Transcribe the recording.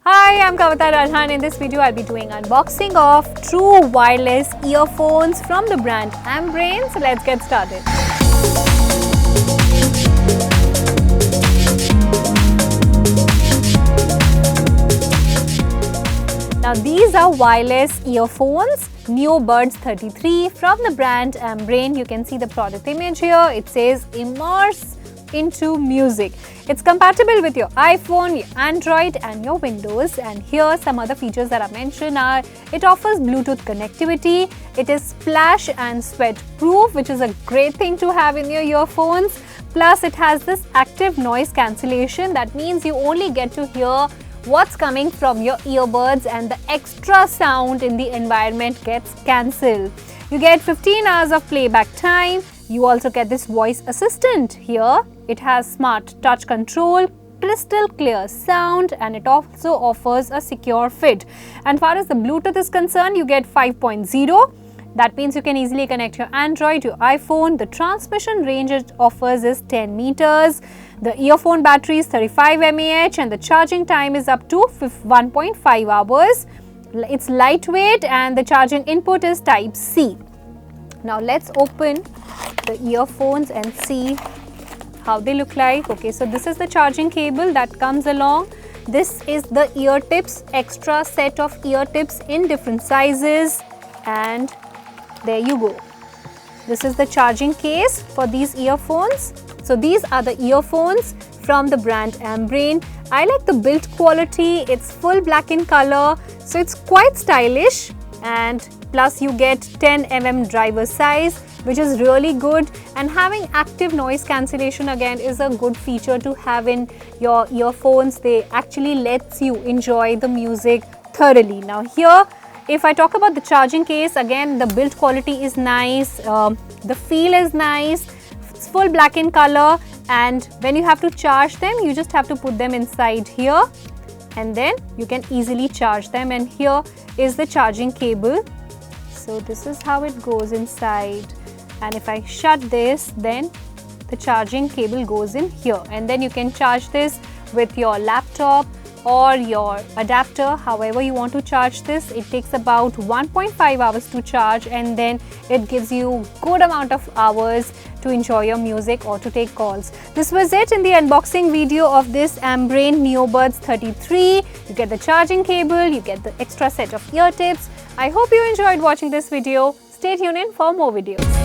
Hi, I'm Kavita Radhan. In this video, I'll be doing unboxing of true wireless earphones from the brand Ambrane. So let's get started. Now these are wireless earphones, NeoBuds 33 from the brand Ambrane. You can see the product image here. It says immerse into music. It's compatible with your iPhone, your Android and your Windows. And here some other features that are mentioned are it offers Bluetooth connectivity, it is splash and sweat proof, which is a great thing to have in your earphones. Plus it has this active noise cancellation. That means you only get to hear what's coming from your earbuds and the extra sound in the environment gets cancelled. You get 15 hours of playback time. You also get this voice assistant here. It has smart touch control, crystal clear sound, and it also offers a secure fit. And far as the Bluetooth is concerned, you get 5.0. That means you can easily connect your Android, your iPhone. The transmission range it offers is 10 meters. The earphone battery is 35 mAh and the charging time is up to 1.5 hours. It's lightweight and the charging input is Type C. Now let's open the earphones and see how they look like. Okay, so this is the charging cable that comes along. This is the ear tips, extra set of ear tips in different sizes, and there you go. This is the charging case for these earphones. So these are the earphones from the brand Ambrane. I like the build quality. It's full black in color, so it's quite stylish, and plus you get 10 mm driver size, which is really good. And having active noise cancellation again is a good feature to have in your earphones. They actually lets you enjoy the music thoroughly. Now here, if I talk about the charging case, again the build quality is nice, the feel is nice, it's full black in color, and when you have to charge them, you just have to put them inside here and then you can easily charge them. And here is the charging cable. So this is how it goes inside, and if I shut this, then the charging cable goes in here, and then you can charge this with your laptop or your adapter, however you want to charge this. It takes about 1.5 hours to charge, and then it gives you good amount of hours to enjoy your music or to take calls. This was it in the unboxing video of this Ambrane NeoBuds 33. You get the charging cable, you get the extra set of ear tips. I hope you enjoyed watching this video. Stay tuned in for more videos.